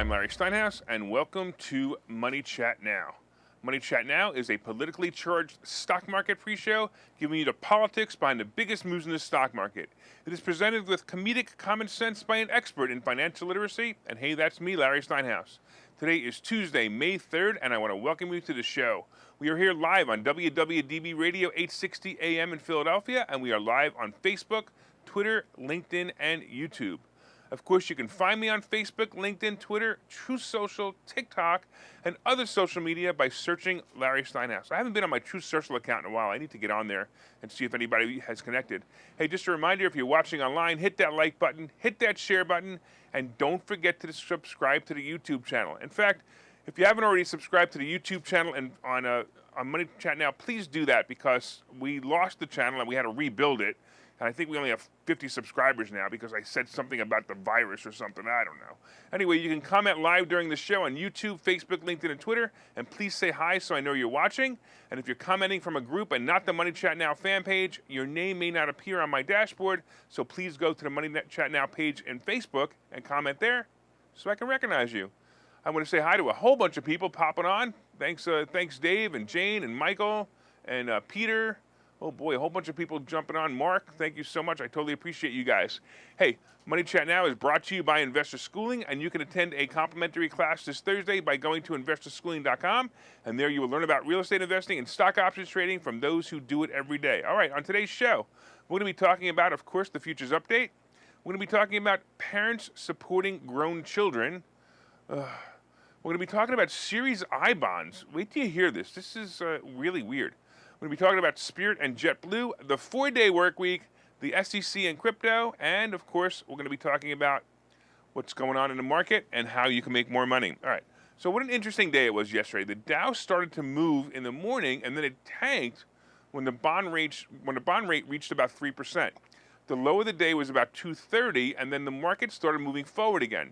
I'm Larry Steinhouse, and welcome to Money Chat Now. Money Chat Now is a politically charged stock market pre-show giving you the politics behind the biggest moves in the stock market. It is presented with comedic common sense by an expert in financial literacy, and hey, that's me, Larry Steinhouse. Today is Tuesday, May 3rd, and I want to welcome you to the show. We are here live on WWDB Radio 860 AM in Philadelphia, and we are live on Facebook, Twitter, LinkedIn, and YouTube. Of course, you can find me on Facebook, LinkedIn, Twitter, True Social, TikTok, and other social media by searching Larry Steinhouse. I haven't been on my True Social account in a while. I need to get on there and see if anybody has connected. Hey, just a reminder, if you're watching online, hit that like button, hit that share button, and don't forget to subscribe to the YouTube channel. In fact, if you haven't already subscribed to the YouTube channel and on Money Chat Now, please do that because we lost the channel and we had to rebuild it. And I think we only have 50 subscribers now because I said something about the virus or something. I don't know. Anyway, you can comment live during the show on YouTube, Facebook, LinkedIn, and Twitter. And please say hi so I know you're watching. And if you're commenting from a group and not the Money Chat Now fan page, your name may not appear on my dashboard. So please go to the Money Chat Now page in Facebook and comment there so I can recognize you. I want to say hi to a whole bunch of people popping on. Thanks Dave and Jane and Michael and Peter. Oh boy, a whole bunch of people jumping on. Mark, thank you so much. I totally appreciate you guys. Hey, Money Chat Now is brought to you by Investor Schooling, and you can attend a complimentary class this Thursday by going to investorschooling.com, and there you will learn about real estate investing and stock options trading from those who do it every day. All right, on today's show, we're going to be talking about, of course, the futures update. We're going to be talking about parents supporting grown children. We're going to be talking about Series I bonds. Wait till you hear this. This is really weird. We're going to be talking about Spirit and Jetblue, the 4-day work week, the SEC and crypto, and of course, we're going to be talking about what's going on in the market and how you can make more money. All right. So what an interesting day it was yesterday. The Dow started to move in the morning, and then it tanked when the bond rate reached about 3%. The low of the day was about 230, and then the market started moving forward again.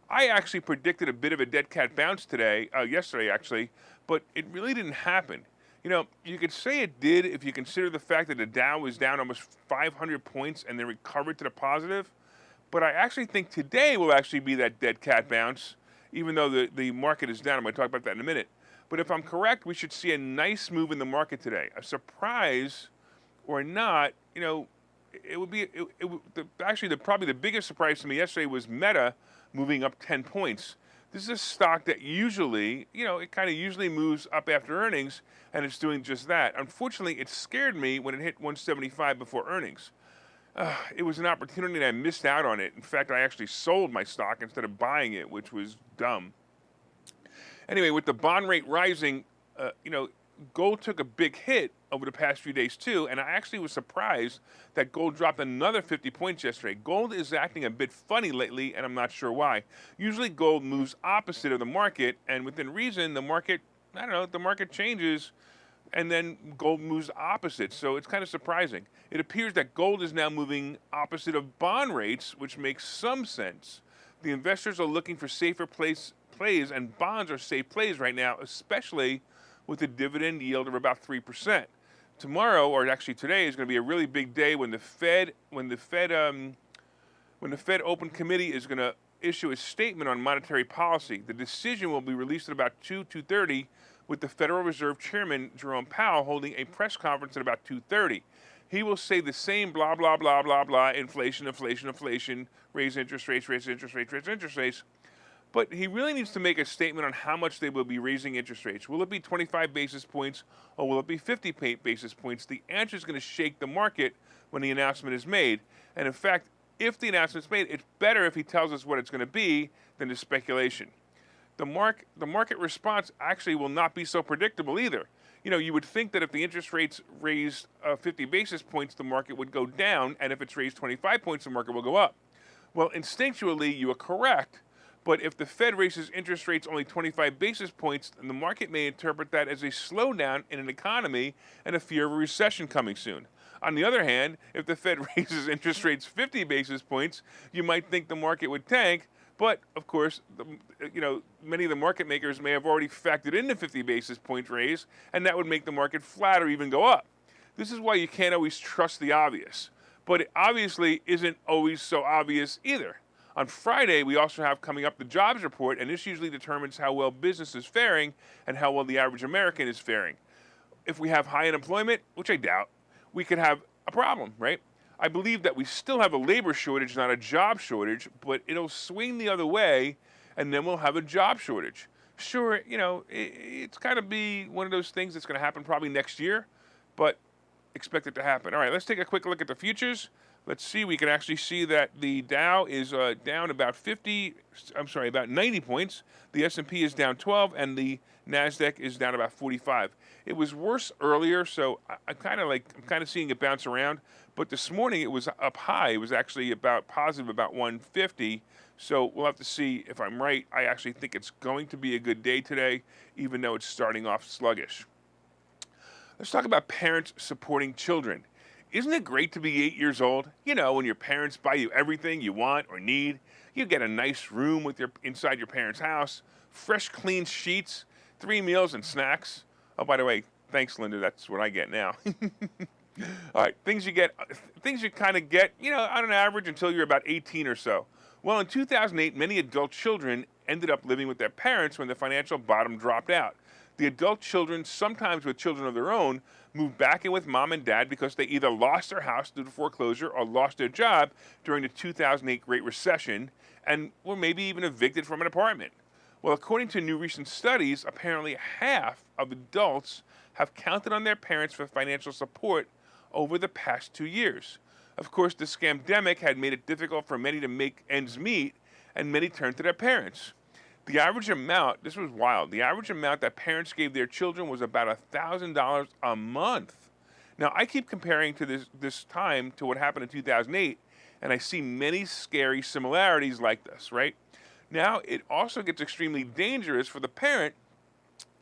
I actually predicted a bit of a dead cat bounce yesterday actually, but it really didn't happen. You know, you could say it did if you consider the fact that the Dow was down almost 500 points and then recovered to the positive. But I actually think today will actually be that dead cat bounce, even though the market is down. I'm going to talk about that in a minute. But if I'm correct, we should see a nice move in the market today. A surprise or not, you know, it would be probably the biggest surprise to me yesterday was Meta moving up 10 points. This is a stock that usually, you know, it kind of usually moves up after earnings, and it's doing just that. Unfortunately, it scared me when it hit 175 before earnings. It was an opportunity and I missed out on it. In fact, I actually sold my stock instead of buying it, which was dumb. Anyway, with the bond rate rising, you know, gold took a big hit over the past few days too, and I actually was surprised that gold dropped another 50 points yesterday. Gold is acting a bit funny lately, and I'm not sure why. Usually gold moves opposite of the market, and within reason, the market changes, and then gold moves opposite, so it's kind of surprising. It appears that gold is now moving opposite of bond rates, which makes some sense. The investors are looking for safer plays, and bonds are safe plays right now, especially with a dividend yield of about 3%. Tomorrow, or actually today, is going to be a really big day when the Fed Open Committee is going to issue a statement on monetary policy. The decision will be released at about 2:30, with the Federal Reserve Chairman Jerome Powell holding a press conference at about 2:30. He will say the same blah blah blah blah blah, inflation, raise interest rates. But he really needs to make a statement on how much they will be raising interest rates. Will it be 25 basis points or will it be 50 basis points? The answer is going to shake the market when the announcement is made. And in fact, if the announcement is made, it's better if he tells us what it's going to be than the speculation. The market response actually will not be so predictable either. You know, you would think that if the interest rates raised 50 basis points, the market would go down, and if it's raised 25 points, the market will go up. Well, instinctually, you are correct. But if the Fed raises interest rates only 25 basis points, then the market may interpret that as a slowdown in an economy and a fear of a recession coming soon. On the other hand, if the Fed raises interest rates 50 basis points, you might think the market would tank. But, of course, many of the market makers may have already factored in the 50 basis point raise, and that would make the market flat or even go up. This is why you can't always trust the obvious. But it obviously isn't always so obvious either. On Friday, we also have coming up the jobs report, and this usually determines how well business is faring and how well the average American is faring. If we have high unemployment, which I doubt, we could have a problem, right? I believe that we still have a labor shortage, not a job shortage, but it'll swing the other way, and then we'll have a job shortage. Sure, it's kind of be one of those things that's going to happen probably next year, but expect it to happen. All right, let's take a quick look at the futures. Let's see, we can actually see that the Dow is down about 90 points. The S&P is down 12, and the NASDAQ is down about 45. It was worse earlier, so I'm kind of seeing it bounce around. But this morning it was up high. It was actually about positive, about 150. So we'll have to see if I'm right. I actually think it's going to be a good day today, even though it's starting off sluggish. Let's talk about parents supporting children. Isn't it great to be 8 years old? You know, when your parents buy you everything you want or need. You get a nice room inside your parents' house, fresh, clean sheets, 3 meals and snacks. Oh, by the way, thanks, Linda. That's what I get now. All right, things you kind of get, on an average until you're about 18 or so. Well, in 2008, many adult children ended up living with their parents when the financial bottom dropped out. The adult children, sometimes with children of their own, moved back in with mom and dad because they either lost their house due to foreclosure or lost their job during the 2008 Great Recession and were maybe even evicted from an apartment. Well, according to new recent studies, apparently half of adults have counted on their parents for financial support over the past 2 years. Of course, the scamdemic had made it difficult for many to make ends meet, and many turned to their parents. The average amount, this was wild, the average amount that parents gave their children was about $1,000 a month. Now, I keep comparing to this time to what happened in 2008, and I see many scary similarities like this, right? Now, it also gets extremely dangerous for the parent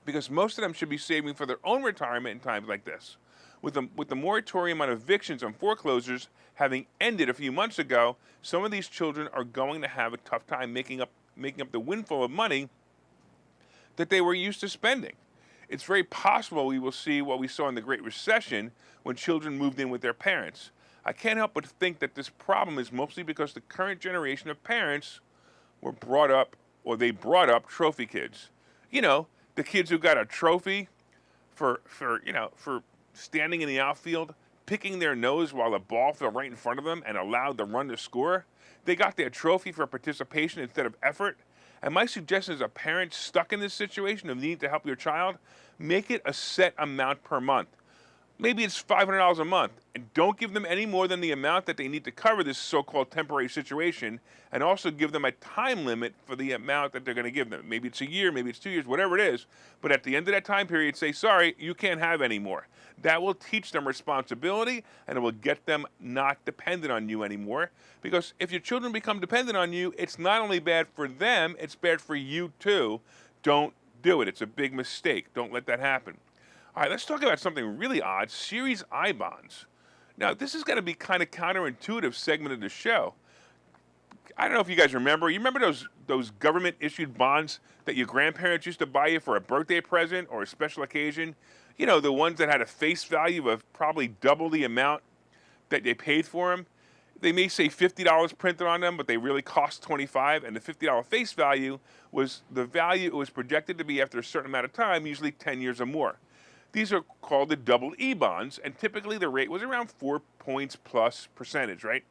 because most of them should be saving for their own retirement in times like this. With the moratorium on evictions and foreclosures having ended a few months ago, some of these children are going to have a tough time making up the windfall of money that they were used to spending. It's very possible we will see what we saw in the Great Recession when children moved in with their parents. I can't help but think that this problem is mostly because the current generation of parents were brought up trophy kids. The kids who got a trophy for standing in the outfield, picking their nose while the ball fell right in front of them and allowed the run to score. They got their trophy for participation instead of effort. And my suggestion is a parent stuck in this situation of needing to help your child, make it a set amount per month. Maybe it's $500 a month, and don't give them any more than the amount that they need to cover this so-called temporary situation, and also give them a time limit for the amount that they're going to give them. Maybe it's a year, maybe it's 2 years, whatever it is, but at the end of that time period, say, sorry, you can't have any more. That will teach them responsibility, and it will get them not dependent on you anymore, because if your children become dependent on you, it's not only bad for them, it's bad for you too. Don't do it. It's a big mistake. Don't let that happen. All right, let's talk about something really odd, Series I bonds. Now, this is going to be kind of counterintuitive segment of the show. I don't know if you guys remember. You remember those government-issued bonds that your grandparents used to buy you for a birthday present or a special occasion? The ones that had a face value of probably double the amount that they paid for them. They may say $50 printed on them, but they really cost $25, and the $50 face value was the value it was projected to be after a certain amount of time, usually 10 years or more. These are called the double E bonds, and typically the rate was around 4 points plus percentage, right?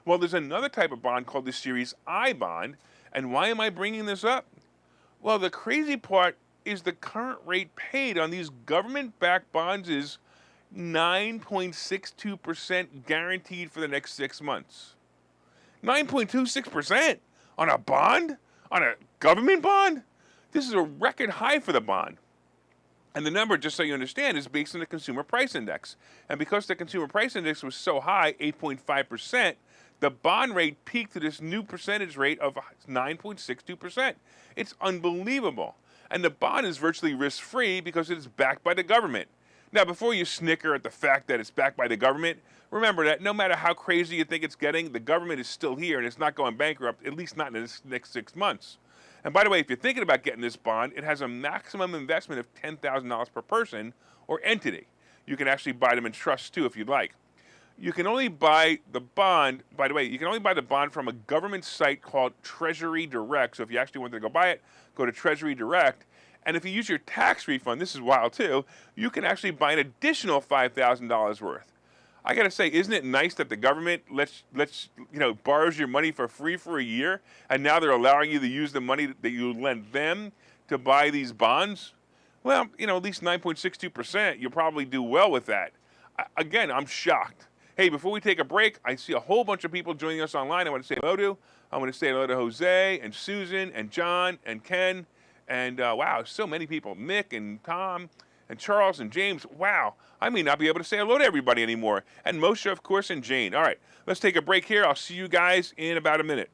Well, there's another type of bond called the Series I bond, and why am I bringing this up? Well, the crazy part is the current rate paid on these government-backed bonds is 9.62% guaranteed for the next 6 months. 9.26% on a bond? On a government bond? This is a record high for the bond. And the number, just so you understand, is based on the Consumer Price Index. And because the Consumer Price Index was so high, 8.5%, the bond rate peaked to this new percentage rate of 9.62%. It's unbelievable. And the bond is virtually risk-free because it is backed by the government. Now, before you snicker at the fact that it's backed by the government, remember that no matter how crazy you think it's getting, the government is still here and it's not going bankrupt, at least not in the next 6 months. And by the way, if you're thinking about getting this bond, it has a maximum investment of $10,000 per person or entity. You can actually buy them in trust too if you'd like. You can only buy the bond, by the way, you can only buy the bond from a government site called Treasury Direct. So if you actually wanted to go buy it, go to Treasury Direct. And if you use your tax refund, this is wild too, you can actually buy an additional $5,000 worth. I got to say, isn't it nice that the government borrows your money for free for a year, and now they're allowing you to use the money that you lend them to buy these bonds? Well, at least 9.62%, you'll probably do well with that. Again, I'm shocked. Hey, before we take a break, I see a whole bunch of people joining us online. I want to say hello to. I want to say hello to Jose and Susan and John and Ken. And wow, so many people. Mick and Tom and Charles and James. Wow, I may not be able to say hello to everybody anymore. And Moshe, of course, and Jane. All right, let's take a break here. I'll see you guys in about a minute.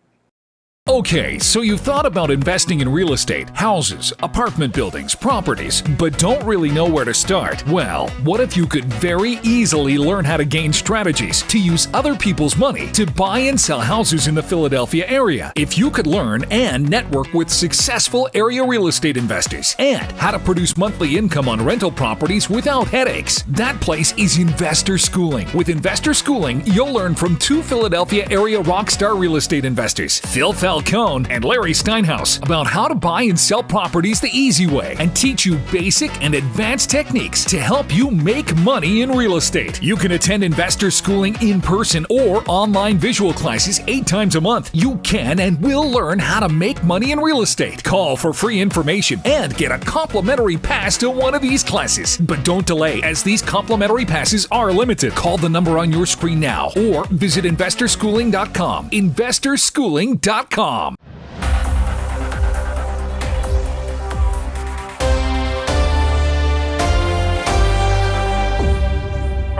Okay, so you've thought about investing in real estate, houses, apartment buildings, properties, but don't really know where to start? Well, what if you could very easily learn how to gain strategies to use other people's money to buy and sell houses in the Philadelphia area? If you could learn and network with successful area real estate investors and how to produce monthly income on rental properties without headaches, that place is Investor Schooling. With Investor Schooling, you'll learn from two Philadelphia area rockstar real estate investors, Phil Falcone and Larry Steinhouse, about how to buy and sell properties the easy way and teach you basic and advanced techniques to help you make money in real estate. You can attend Investor Schooling in person or online visual classes 8 times a month. You can and will learn how to make money in real estate. Call for free information and get a complimentary pass to one of these classes. But don't delay, as these complimentary passes are limited. Call the number on your screen now or visit investorschooling.com. investorschooling.com. All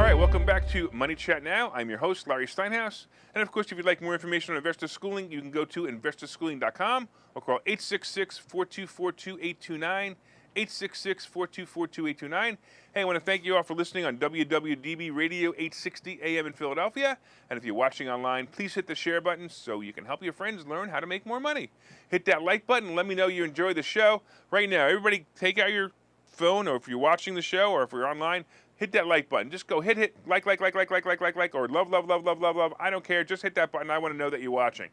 right, welcome back to Money Chat Now. I'm your host, Larry Steinhouse. And of course, if you'd like more information on Investor Schooling, you can go to investorschooling.com or call 866-424-2829, 866-424-2829. Hey, I want to thank you all for listening on WWDB Radio 860 AM in Philadelphia. And if you're watching online, please hit the share button so you can help your friends learn how to make more money. Hit that like button. Let me know you enjoy the show. Right now, everybody take out your phone, or if you're watching the show, or if you're online, hit that like button. Just go hit, like, or love. I don't care. Just hit that button. I want to know that you're watching.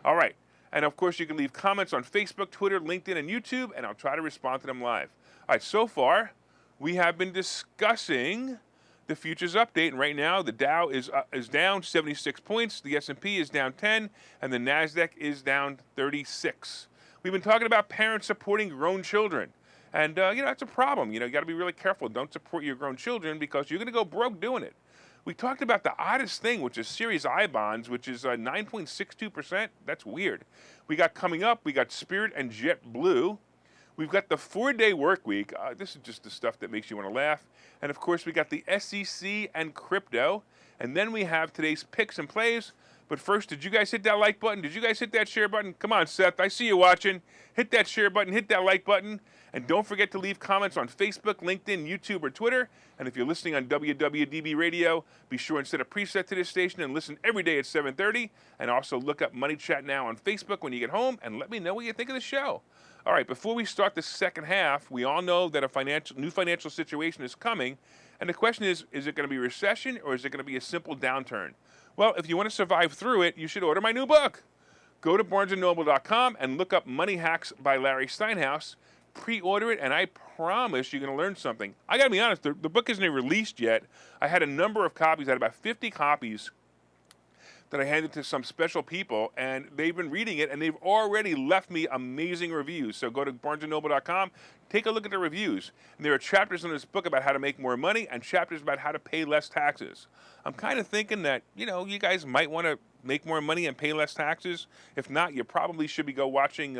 All right. And of course, you can leave comments on Facebook, Twitter, LinkedIn, and YouTube, and I'll try to respond to them live. All right, so far, we have been discussing the futures update, and right now, the Dow is down 76 points, the S&P is down 10, and the NASDAQ is down 36. We've been talking about parents supporting grown children, and, that's a problem. You got to be really careful. Don't support your grown children because you're going to go broke doing it. We talked about the oddest thing, which is Series I bonds, which is 9.62%. That's weird. We got coming up, we got Spirit and Jetblue. We've got the 4-day work week. This is just the stuff that makes you want to laugh. And of course, we got the SEC and crypto. And then we have today's picks and plays. But first, did you guys hit that like button? Did you guys hit that share button? Come on, Seth. I see you watching. Hit that share button. Hit that like button. And don't forget to leave comments on Facebook, LinkedIn, YouTube, or Twitter. And if you're listening on WWDB Radio, be sure and set a preset to this station and listen every day at 7:30. And also look up Money Chat Now on Facebook when you get home and let me know what you think of the show. All right, before we start the second half, we all know that a new financial situation is coming. And the question is it going to be a recession or is it going to be a simple downturn? Well, if you want to survive through it, you should order my new book. Go to barnesandnoble.com and look up Money Hacks by Larry Steinhouse. Pre-order it, and I promise you're going to learn something. I got to be honest, the book isn't released yet. I had a number of copies. I had about 50 copies that I handed to some special people, and they've been reading it, and they've already left me amazing reviews. So go to barnesandnoble.com, take a look at the reviews. And there are chapters in this book about how to make more money and chapters about how to pay less taxes. I'm kind of thinking that, you guys might want to make more money and pay less taxes. If not, you probably should be watching,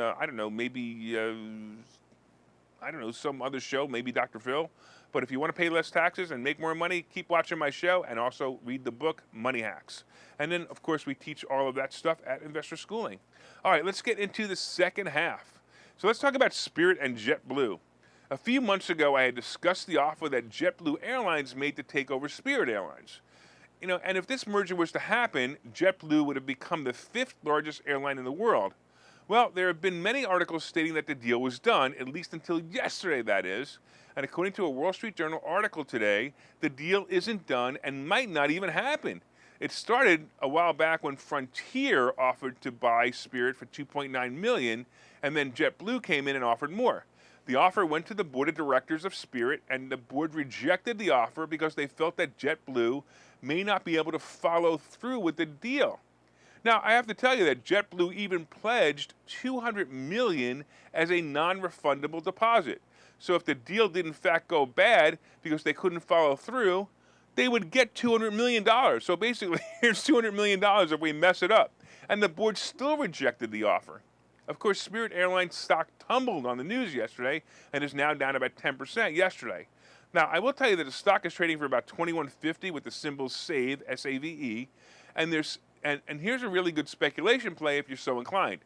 some other show, maybe Dr. Phil. But if you want to pay less taxes and make more money, keep watching my show and also read the book, Money Hacks. And then, of course, we teach all of that stuff at Investor Schooling. All right, let's get into the second half. So let's talk about Spirit and Jetblue. A few months ago, I had discussed the offer that Jetblue Airlines made to take over Spirit Airlines. And if this merger was to happen, Jetblue would have become the 5th largest airline in the world. Well, there have been many articles stating that the deal was done, at least until yesterday, that is. And according to a Wall Street Journal article today, the deal isn't done and might not even happen. It started a while back when Frontier offered to buy Spirit for $2.9 million, and then JetBlue came in and offered more. The offer went to the board of directors of Spirit, and the board rejected the offer because they felt that JetBlue may not be able to follow through with the deal. Now, I have to tell you that JetBlue even pledged $200 million as a non-refundable deposit. So if the deal did in fact go bad because they couldn't follow through, they would get $200 million. So basically, here's $200 million if we mess it up. And the board still rejected the offer. Of course, Spirit Airlines stock tumbled on the news yesterday and is now down about 10% yesterday. Now, I will tell you that the stock is trading for about $21.50 with the symbol SAVE, S-A-V-E, and here's a really good speculation play if you're so inclined.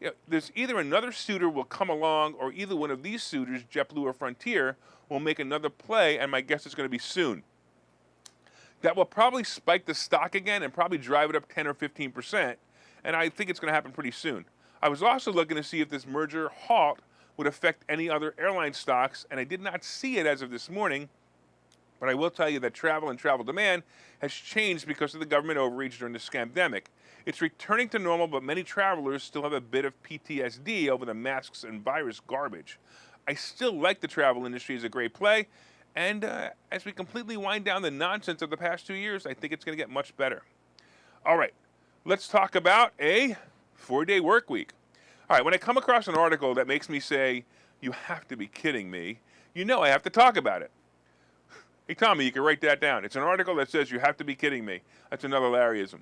You know, there's either another suitor will come along, or either one of these suitors, JetBlue or Frontier, will make another play, and my guess is going to be soon. That will probably spike the stock again and probably drive it up 10 or 15%, and I think it's going to happen pretty soon. I was also looking to see if this merger halt would affect any other airline stocks, and I did not see it as of this morning, but I will tell you that travel and travel demand has changed because of the government overreach during the scamdemic. It's returning to normal, but many travelers still have a bit of PTSD over the masks and virus garbage. I still like the travel industry as a great play, and as we completely wind down the nonsense of the past 2 years, I think it's going to get much better. All right, let's talk about a 4-day work week. All right, when I come across an article that makes me say, you have to be kidding me, you know I have to talk about it. Hey, Tommy, you can write that down. It's an article that says you have to be kidding me. That's another Larryism.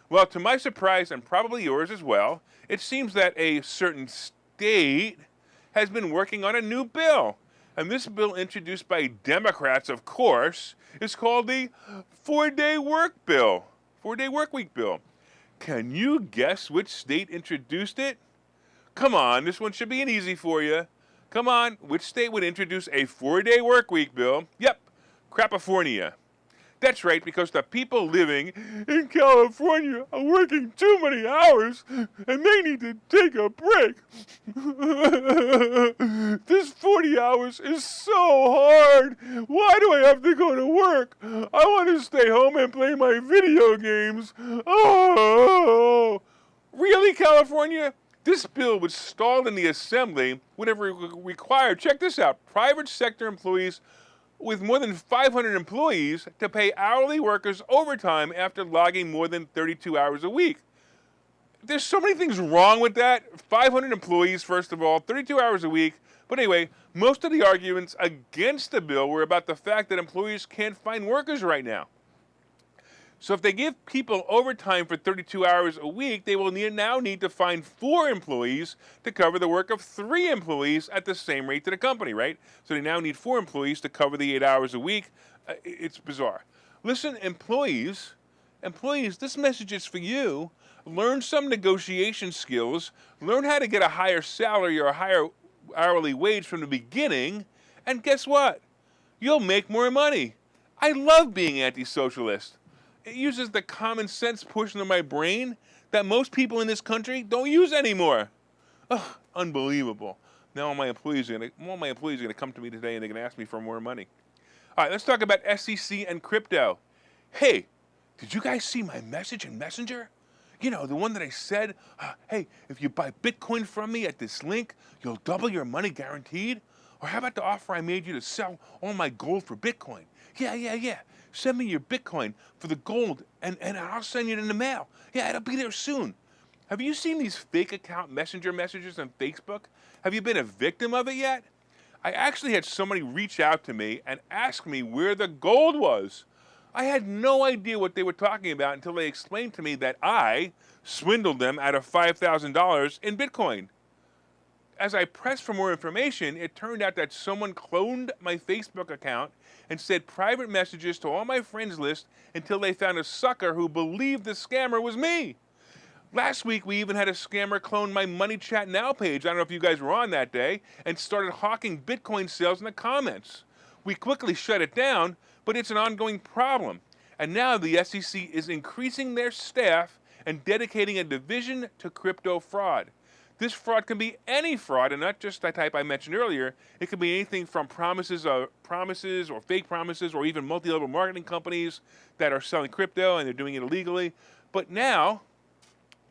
Well, to my surprise, and probably yours as well, it seems that a certain state has been working on a new bill. And this bill, introduced by Democrats, of course, is called the 4-day work bill. 4-day work week bill. Can you guess which state introduced it? Come on, this one should be an easy for you. Come on, which state would introduce a 4-day work week bill? Yep, Crapafornia. That's right, because the people living in California are working too many hours and they need to take a break. This 40 hours is so hard. Why do I have to go to work? I want to stay home and play my video games. Oh, really, California? This bill, which stalled in the assembly, would have required, check this out, private sector employees with more than 500 employees to pay hourly workers overtime after logging more than 32 hours a week. There's so many things wrong with that. 500 employees, first of all, 32 hours a week. But anyway, most of the arguments against the bill were about the fact that employers can't find workers right now. So if they give people overtime for 32 hours a week, they will now need to find 4 employees to cover the work of 3 employees at the same rate to the company, right? So they now need 4 employees to cover the 8 hours a week. It's bizarre. Listen, employees, this message is for you. Learn some negotiation skills. Learn how to get a higher salary or a higher hourly wage from the beginning. And guess what? You'll make more money. I love being anti-socialist. It uses the common sense portion of my brain that most people in this country don't use anymore. Ugh, unbelievable. Now all my employees are gonna come to me today and they're gonna ask me for more money. All right, let's talk about SEC and crypto. Hey, did you guys see my message in Messenger? You know, the one that I said, hey, if you buy Bitcoin from me at this link, you'll double your money guaranteed? Or how about the offer I made you to sell all my gold for Bitcoin? Yeah. Send me your Bitcoin for the gold, and I'll send you it in the mail. Yeah, it'll be there soon. Have you seen these fake account messenger messages on Facebook? Have you been a victim of it yet? I actually had somebody reach out to me and ask me where the gold was. I had no idea what they were talking about until they explained to me that I swindled them out of $5,000 in Bitcoin. As I pressed for more information, it turned out that someone cloned my Facebook account and sent private messages to all my friends list until they found a sucker who believed the scammer was me. Last week, we even had a scammer clone my Money Chat Now page, I don't know if you guys were on that day, and started hawking Bitcoin sales in the comments. We quickly shut it down, but it's an ongoing problem. And now the SEC is increasing their staff and dedicating a division to crypto fraud. This fraud can be any fraud, and not just that type I mentioned earlier. It could be anything from promises or fake promises, or even multi-level marketing companies that are selling crypto and they're doing it illegally. But now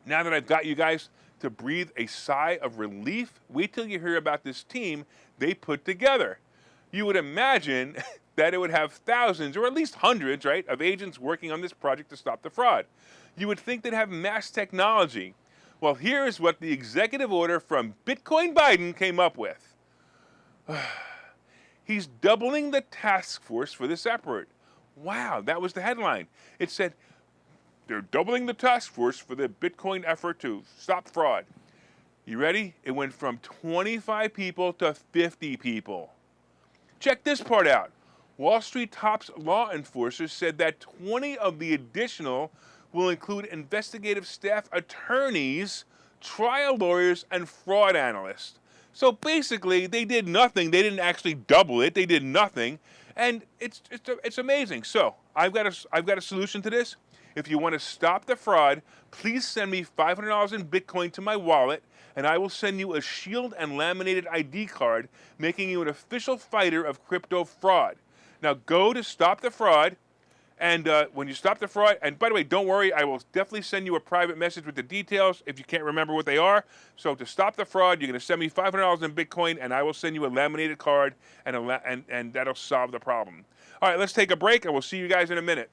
that I've got you guys to breathe a sigh of relief, wait till you hear about this team they put together. You would imagine that it would have thousands, or at least hundreds, right, of agents working on this project to stop the fraud. You would think they'd have mass technology. Well, here's what the executive order from Bitcoin Biden came up with. He's doubling the task force for this effort. Wow, that was the headline. It said, they're doubling the task force for the Bitcoin effort to stop fraud. You ready? It went from 25 people to 50 people. Check this part out. Wall Street top law enforcers said that 20 of the additional will include investigative staff attorneys, trial lawyers, and fraud analysts. So basically, they did nothing. They didn't actually double it. They did nothing, and it's amazing. So I've got a solution to this. If you want to stop the fraud, please send me $500 in Bitcoin to my wallet, and I will send you a shield and laminated ID card, making you an official fighter of crypto fraud. Now go to Stop the Fraud, and when you stop the fraud, and by the way, don't worry, I will definitely send you a private message with the details if you can't remember what they are. So to stop the fraud, you're going to send me $500 in Bitcoin, and I will send you a laminated card, and that'll solve the problem. All right, let's take a break, and we'll see you guys in a minute.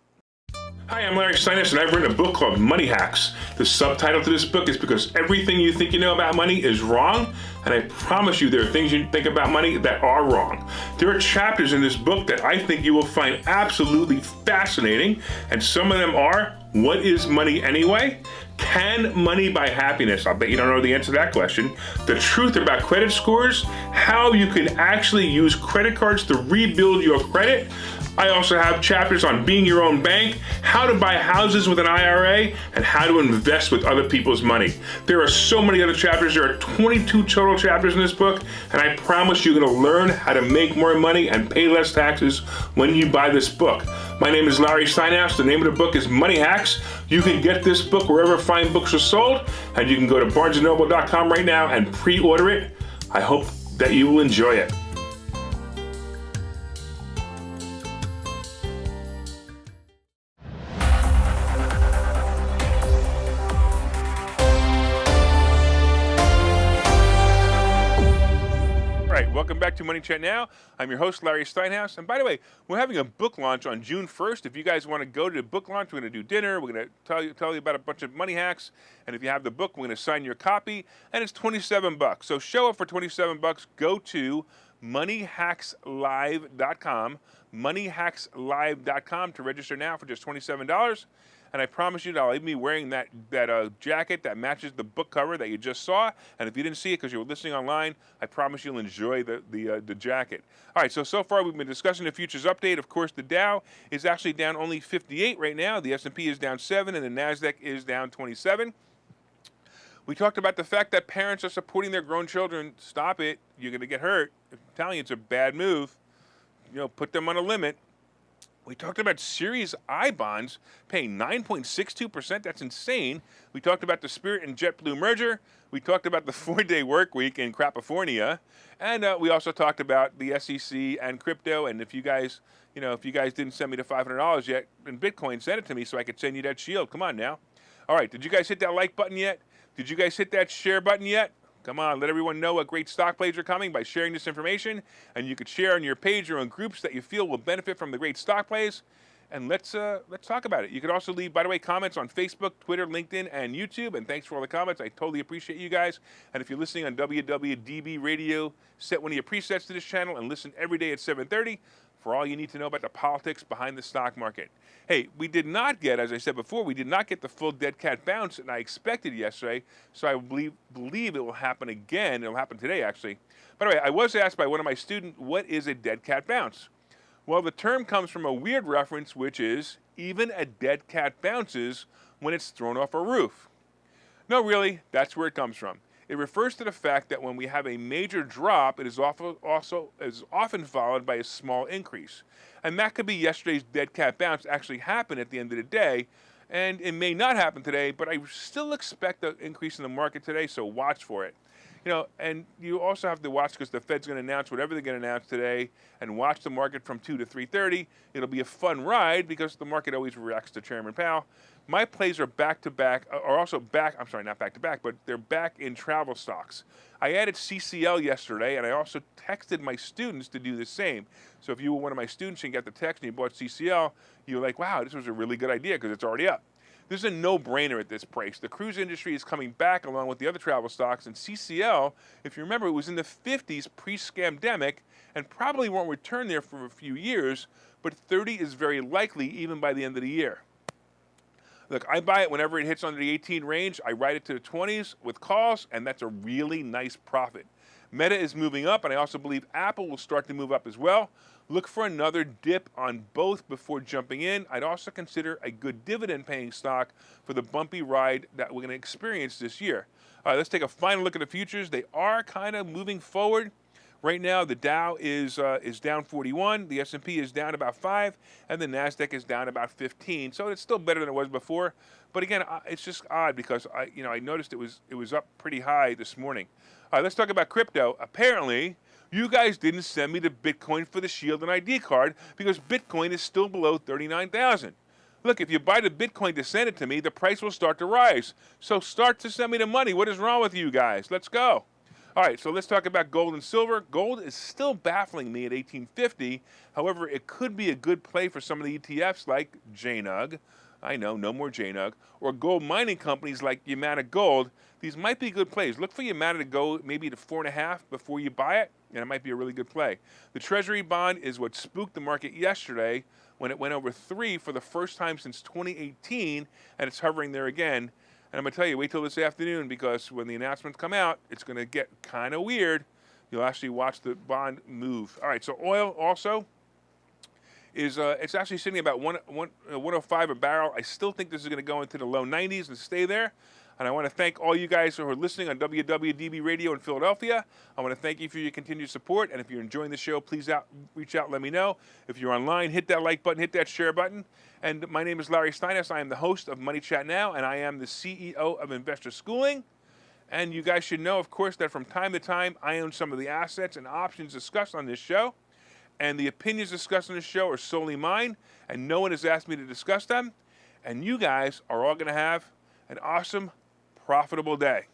Hi, I'm Larry Steinhouse, and I've written a book called Money Hacks. The subtitle to this book is because everything you think you know about money is wrong, and I promise you there are things you think about money that are wrong. There are chapters in this book that I think you will find absolutely fascinating, and some of them are, what is money anyway? Can money buy happiness? I'll bet you don't know the answer to that question. The truth about credit scores, how you can actually use credit cards to rebuild your credit. I also have chapters on being your own bank, how to buy houses with an IRA, and how to invest with other people's money. There are so many other chapters. There are 22 total chapters in this book, and I promise you're going to learn how to make more money and pay less taxes when you buy this book. My name is Larry Steinhouse. The name of the book is Money Hacks. You can get this book wherever fine books are sold, and you can go to barnesandnoble.com right now and pre-order it. I hope that you will enjoy it. Welcome back to Money Chat Now. I'm your host, Larry Steinhouse. And by the way, we're having a book launch on June 1st. If you guys want to go to the book launch, we're going to do dinner. We're going to tell you about a bunch of money hacks. And if you have the book, we're going to sign your copy. And it's $27. So show up for $27. Go to moneyhackslive.com, moneyhackslive.com to register now for just $27. And I promise you that I'll even be wearing that jacket that matches the book cover that you just saw. And if you didn't see it because you were listening online, I promise you'll enjoy the jacket. All right, so far we've been discussing the futures update. Of course, the Dow is actually down only 58 right now. The S&P is down 7, and the NASDAQ is down 27. We talked about the fact that parents are supporting their grown children. Stop it. You're going to get hurt. I'm telling you, it's a bad move. Put them on a limit. We talked about Series I bonds paying 9.62%. That's insane. We talked about the Spirit and Jetblue merger. We talked about the 4-day work week in California. And we also talked about the SEC and crypto. And if you guys didn't send me the $500 yet in Bitcoin, send it to me so I could send you that shield. Come on now. All right, did you guys hit that like button yet? Did you guys hit that share button yet? Come on, let everyone know what great stock plays are coming by sharing this information. And you could share on your page or on groups that you feel will benefit from the great stock plays. And let's talk about it. You could also leave, by the way, comments on Facebook, Twitter, LinkedIn, and YouTube. And thanks for all the comments. I totally appreciate you guys. And if you're listening on WWDB Radio, set one of your presets to this channel and listen every day at 7:30 for all you need to know about the politics behind the stock market. Hey, we did not get, as I said before, we did not get the full dead cat bounce that I expected yesterday, so I believe it will happen again. It will happen today, actually. By the way, I was asked by one of my students, what is a dead cat bounce? Well, the term comes from a weird reference, which is even a dead cat bounces when it's thrown off a roof. No, really, that's where it comes from. It refers to the fact that when we have a major drop, it is often followed by a small increase. And that could be yesterday's dead cat bounce actually happened at the end of the day. And it may not happen today, but I still expect an increase in the market today, so watch for it. And you also have to watch because the Fed's going to announce whatever they're going to announce today, and watch the market from 2 to 3:30. It'll be a fun ride because the market always reacts to Chairman Powell. My plays are back to back, are also back. I'm sorry, not back to back, but they're back in travel stocks. I added CCL yesterday, and I also texted my students to do the same. So if you were one of my students and you got the text and you bought CCL, you're like, wow, this was a really good idea because it's already up. This is a no-brainer at this price. The cruise industry is coming back along with the other travel stocks, and CCL, if you remember, it was in the 50s pre-scamdemic and probably won't return there for a few years, but 30 is very likely even by the end of the year. Look, I buy it whenever it hits under the 18 range. I ride it to the 20s with calls, and that's a really nice profit. Meta is moving up, and I also believe Apple will start to move up as well. Look for another dip on both before jumping in. I'd also consider a good dividend-paying stock for the bumpy ride that we're going to experience this year. All right, let's take a final look at the futures. They are kind of moving forward. Right now, the Dow is down 41, the S&P is down about 5, and the Nasdaq is down about 15. So it's still better than it was before. But again, it's just odd because I noticed it was up pretty high this morning. All right, let's talk about crypto. Apparently, you guys didn't send me the Bitcoin for the Shield and ID card because Bitcoin is still below 39,000. Look, if you buy the Bitcoin to send it to me, the price will start to rise. So start to send me the money. What is wrong with you guys? Let's go. All right, so let's talk about gold and silver. Gold is still baffling me at 1850. However, it could be a good play for some of the ETFs like JNUG. I know, no more JNUG. Or gold mining companies like Yamana Gold. These might be good plays. Look for Yamana to go maybe to 4.5 before you buy it, and it might be a really good play. The Treasury bond is what spooked the market yesterday when it went over 3 for the first time since 2018, and it's hovering there again. And I'm going to tell you, wait till this afternoon because when the announcements come out, it's going to get kind of weird. You'll actually watch the bond move. All right, so oil also is it's actually sitting about 105 a barrel. I still think this is going to go into the low 90s and stay there. And I want to thank all you guys who are listening on WWDB Radio in Philadelphia. I want to thank you for your continued support. And if you're enjoying the show, please reach out and let me know. If you're online, hit that like button, hit that share button. And my name is Larry Steinhouse. I am the host of Money Chat Now, and I am the CEO of Investor Schooling. And you guys should know, of course, that from time to time, I own some of the assets and options discussed on this show. And the opinions discussed on this show are solely mine, and no one has asked me to discuss them. And you guys are all going to have an awesome, profitable day.